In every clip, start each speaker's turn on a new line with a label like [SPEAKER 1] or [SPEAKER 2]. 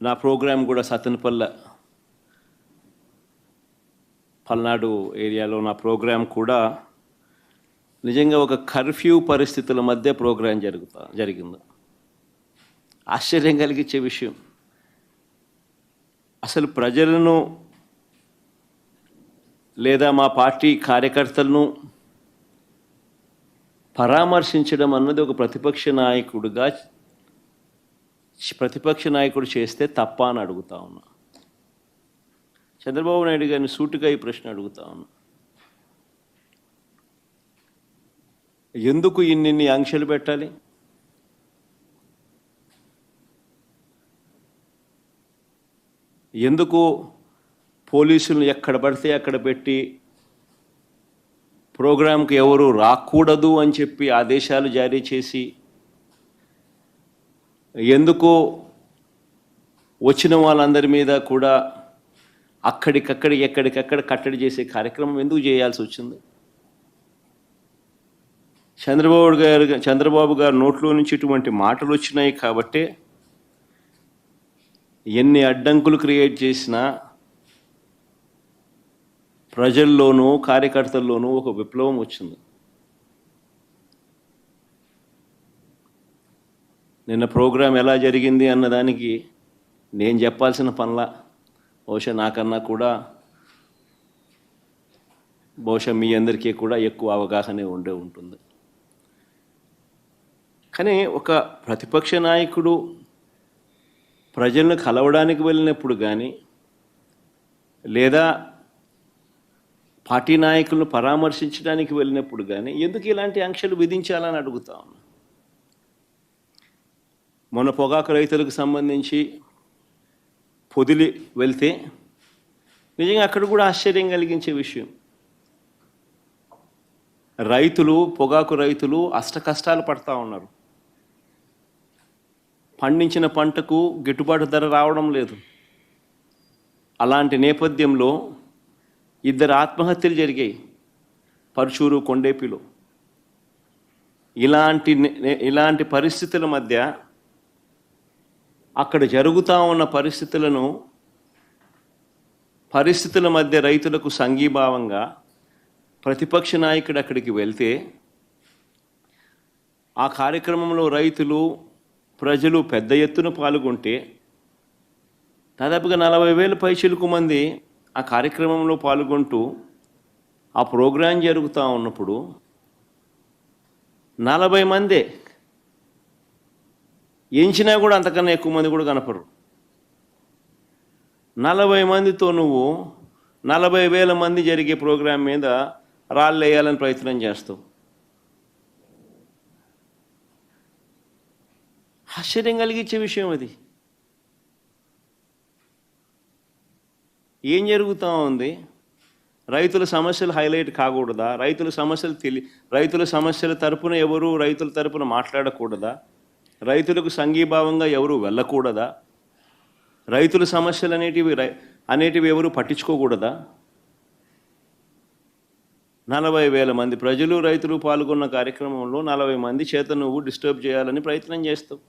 [SPEAKER 1] నా ప్రోగ్రాం కూడా పల్నాడు ఏరియాలో నా ప్రోగ్రాం కూడా నిజంగా ఒక కర్ఫ్యూ పరిస్థితుల మధ్య ప్రోగ్రాం జరిగింది. ఆశ్చర్యం కలిగించే విషయం, అసలు ప్రజలను లేదా మా పార్టీ కార్యకర్తలను పరామర్శించడం అన్నది ఒక ప్రతిపక్ష నాయకుడు చేస్తే తప్ప అని అడుగుతా ఉన్నా. చంద్రబాబు నాయుడు గారిని సూటిగా ఈ ప్రశ్న అడుగుతా ఉన్నా. ఎందుకు ఇన్ని ఆంక్షలు పెట్టాలి? ఎందుకు పోలీసులను ఎక్కడ పడితే అక్కడ పెట్టి ప్రోగ్రాంకి ఎవరు రాకూడదు అని చెప్పి ఆదేశాలు జారీ చేసి, ఎందుకు వచ్చిన వాళ్ళందరి మీద కూడా ఎక్కడికక్కడ కట్టడి చేసే కార్యక్రమం ఎందుకు చేయాల్సి వచ్చింది? చంద్రబాబు గారు నోట్లో నుంచి ఇటువంటి మాటలు వచ్చినాయి కాబట్టే ఎన్ని అడ్డంకులు క్రియేట్ చేసినా ప్రజల్లోనూ కార్యకర్తల్లోనూ ఒక విప్లవం వచ్చింది. నిన్న ప్రోగ్రాం ఎలా జరిగింది అన్నదానికి నేను చెప్పాల్సిన పనిలా, బహుశా నాకన్నా కూడా మీ అందరికీ కూడా ఎక్కువ అవగాహన ఉంటుంది. కానీ ఒక ప్రతిపక్ష నాయకుడు ప్రజలను కలవడానికి వెళ్ళినప్పుడు కానీ, లేదా పార్టీ నాయకులను పరామర్శించడానికి వెళ్ళినప్పుడు కానీ ఎందుకు ఇలాంటి ఆంక్షలు విధించాలని అడుగుతా ఉన్నా. మొన్న పొగాకు రైతులకు సంబంధించి పొదిలి వెళ్తే నిజంగా అక్కడ కూడా ఆశ్చర్యం కలిగించే విషయం, పొగాకు రైతులు అష్టకష్టాలు పడతా ఉన్నారు. పండించిన పంటకు గిట్టుబాటు ధర రావడం లేదు. అలాంటి నేపథ్యంలో 2 ఆత్మహత్యలు జరిగాయి పరుచూరు, కొండేపిలో. ఇలాంటి పరిస్థితుల మధ్య అక్కడ జరుగుతూ ఉన్న పరిస్థితుల మధ్య రైతులకు సంఘీభావంగా ప్రతిపక్ష నాయకుడు అక్కడికి వెళ్తే ఆ కార్యక్రమంలో ప్రజలు పెద్ద ఎత్తున పాల్గొంటే దాదాపుగా 40,000 పైచిలకు మంది ఆ కార్యక్రమంలో పాల్గొంటూ ఆ ప్రోగ్రాం జరుగుతూ ఉన్నప్పుడు 40 మందే, ఎంచినా కూడా అంతకన్నా ఎక్కువ మంది కూడా కనపడరు. 40 మందితో నువ్వు 40,000 మంది జరిగే ప్రోగ్రాం మీద రాళ్ళు వేయాలని ప్రయత్నం చేస్తావు. ఆశ్చర్యం కలిగించే విషయం అది. ఏం జరుగుతూ ఉంది? రైతుల సమస్యలు హైలైట్ కాకూడదా? రైతుల సమస్యల తరపున ఎవరు రైతుల తరపున మాట్లాడకూడదా? రైతులకు సంఘీభావంగా ఎవరు వెళ్ళకూడదా? రైతుల సమస్యలు అనేటివి ఎవరు పట్టించుకోకూడదా? 40,000 మంది ప్రజలు, రైతులు పాల్గొన్న కార్యక్రమంలో 40 మంది చేత నువ్వు డిస్టర్బ్ చేయాలని ప్రయత్నం చేస్తావు.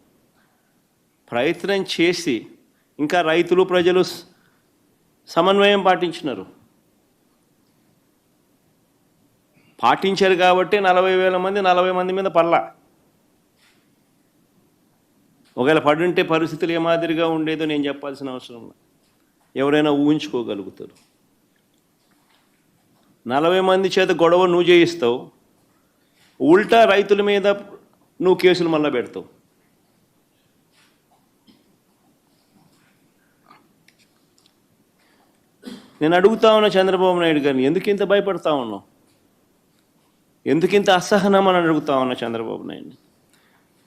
[SPEAKER 1] ప్రయత్నం చేసి ఇంకా రైతులు, ప్రజలు సమన్వయం పాటించారు కాబట్టి 40,000 మంది 40 మంది మీద పడలా. ఒకవేళ పడుంటే పరిస్థితులు ఏ మాదిరిగా ఉండేదో నేను చెప్పాల్సిన అవసరం లేదు, ఎవరైనా ఊహించుకోగలుగుతారు. 40 మంది చేత గొడవ నువ్వు చేయిస్తావు, ఉల్టా రైతుల మీద నువ్వు కేసులు మళ్ళా పెడతావు. నేను అడుగుతా ఉన్నా చంద్రబాబు నాయుడు గారిని, ఎందుకు ఇంత భయపడతా ఉన్నావు? ఎందుకు ఇంత అసహనం అని అడుగుతా ఉన్నా చంద్రబాబు నాయుడు.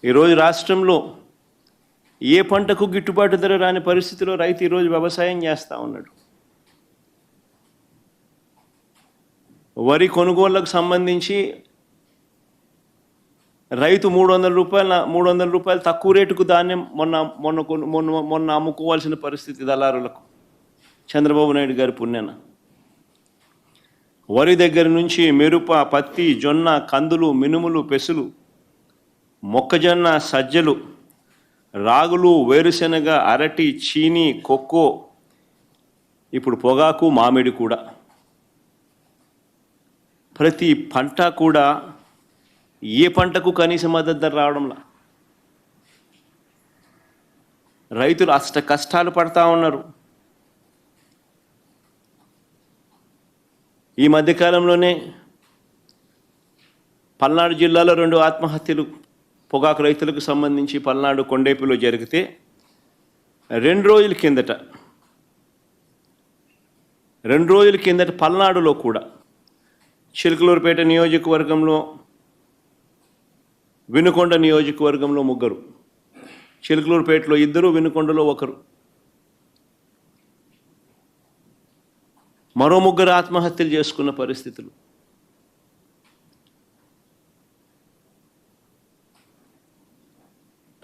[SPEAKER 1] ఈరోజు రాష్ట్రంలో ఏ పంటకు గిట్టుబాటు ధర రాని పరిస్థితిలో రైతు ఈరోజు వ్యవసాయం చేస్తూ ఉన్నాడు. వరి కొనుగోళ్లకు సంబంధించి రైతు 300 రూపాయలు తక్కువ రేటుకు ధాన్యం మొన్న అమ్ముకోవాల్సిన పరిస్థితి దళారులకు. చంద్రబాబు నాయుడు గారి పుణ్యాన వరి దగ్గర నుంచి మిరప, పత్తి, జొన్న, కందులు, మినుములు, పెసులు, మొక్కజొన్న, సజ్జలు, రాగులు, వేరుశెనగ, అరటి, చీని, కొక్కో, ఇప్పుడు పొగాకు, మామిడి కూడా. ప్రతి పంట కూడా ఏ పంటకు కనీస మద్దతు ధర రావడంలా. రైతులు అష్ట కష్టాలు పడతా ఉన్నారు. ఈ మధ్యకాలంలోనే పల్నాడు జిల్లాలో 2 ఆత్మహత్యలు పొగాకు రైతులకు సంబంధించి పల్నాడు కొండేపిలో జరిగితే 2 రోజుల కిందట పల్నాడులో కూడా చిలకలూరుపేట నియోజకవర్గంలో, వినుకొండ నియోజకవర్గంలో 3, చిలకలూరుపేటలో 2, వినుకొండలో 1, మరో 3 ఆత్మహత్యలు చేసుకున్న పరిస్థితులు.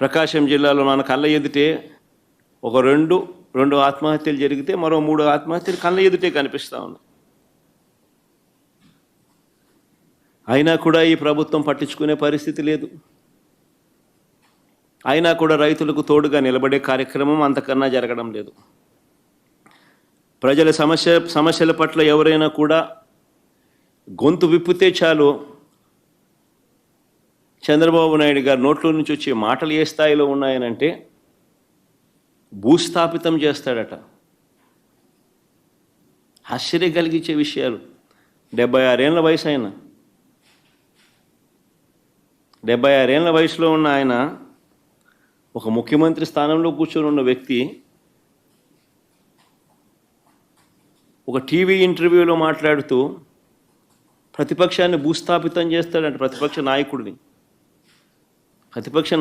[SPEAKER 1] ప్రకాశం జిల్లాలో మన కళ్ళ ఎదుటే ఒక 2 ఆత్మహత్యలు జరిగితే మరో 3 ఆత్మహత్యలు కళ్ళ ఎదుటే కనిపిస్తూ ఉన్నాయి. అయినా కూడా ఈ ప్రభుత్వం పట్టించుకునే పరిస్థితి లేదు. అయినా కూడా రైతులకు తోడుగా నిలబడే కార్యక్రమం అంతకన్నా జరగడం లేదు. ప్రజల సమస్యల పట్ల ఎవరైనా కూడా గొంతు విప్పితే చాలు చంద్రబాబు నాయుడు గారు నోట్లో నుంచి వచ్చే మాటలు ఏ స్థాయిలో ఉన్నాయనంటే భూస్థాపితం చేస్తాడట. ఆశ్చర్యం కలిగించే విషయాలు. 76 ఏళ్ల వయసు ఆయన, 76 ఏళ్ల వయసులో ఉన్న ఆయన ఒక ముఖ్యమంత్రి స్థానంలో కూర్చొని ఉన్న వ్యక్తి ఒక టీవీ ఇంటర్వ్యూలో మాట్లాడుతూ ప్రతిపక్షాన్ని భూస్థాపితం చేస్తాడంట. ప్రతిపక్ష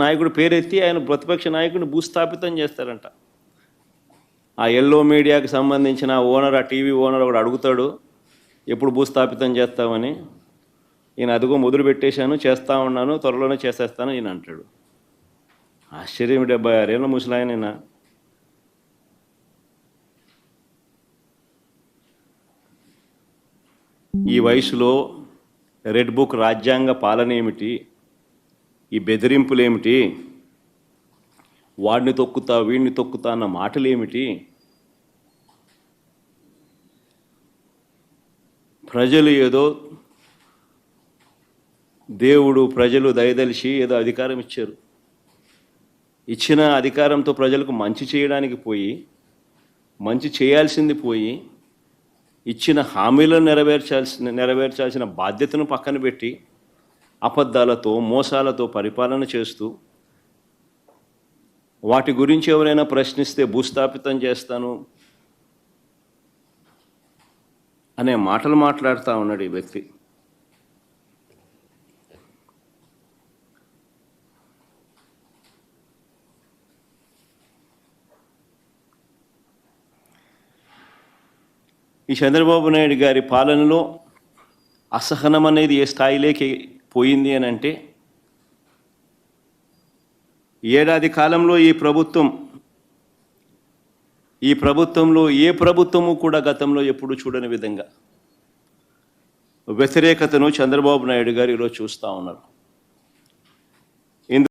[SPEAKER 1] నాయకుడు పేరెత్తి ఆయన ప్రతిపక్ష నాయకుడిని భూస్థాపితం చేస్తారంట. ఆ ఎల్లో మీడియాకి సంబంధించిన ఓనర్, ఆ టీవీ ఓనర్ ఒకడు అడుగుతాడు, ఎప్పుడు భూస్థాపితం చేస్తామని. ఈయన అదిగో మొదలు పెట్టేశాను, చేస్తూ ఉన్నాను, త్వరలోనే చేసేస్తాను ఈయన అంటాడు. ఆశ్చర్యం. 76 ఏళ్ళ ముసలాయన. ఈ వయసులో రెడ్ బుక్ రాజ్యాంగ పాలన ఏమిటి, ఈ బెదిరింపులేమిటి, వాడిని తొక్కుతా వీడిని తొక్కుతా అన్న మాటలేమిటి? ప్రజలు ఏదో దేవుడు ప్రజలు దయదలిచి ఏదో అధికారం ఇచ్చారు. ఇచ్చిన అధికారంతో ప్రజలకు మంచి చేయడానికి పోయి, మంచి చేయాల్సింది పోయి, ఇచ్చిన హామీలను నెరవేర్చాల్సిన బాధ్యతను పక్కన పెట్టి అబద్ధాలతో, మోసాలతో పరిపాలన చేస్తూ వాటి గురించి ఎవరైనా ప్రశ్నిస్తే భూస్థాపితం చేస్తాను అనే మాటలు మాట్లాడుతూ ఉన్నాడు ఈ వ్యక్తి. ఈ చంద్రబాబు నాయుడు గారి పాలనలో అసహనం అనేది ఏ స్థాయిలోకి పోయింది అని అంటే, ఏడాది కాలంలో ఈ ప్రభుత్వంలో ఏ ప్రభుత్వము కూడా గతంలో ఎప్పుడు చూడని విధంగా వ్యతిరేకతను చంద్రబాబు నాయుడు గారు ఈరోజు చూస్తూ ఉన్నారు.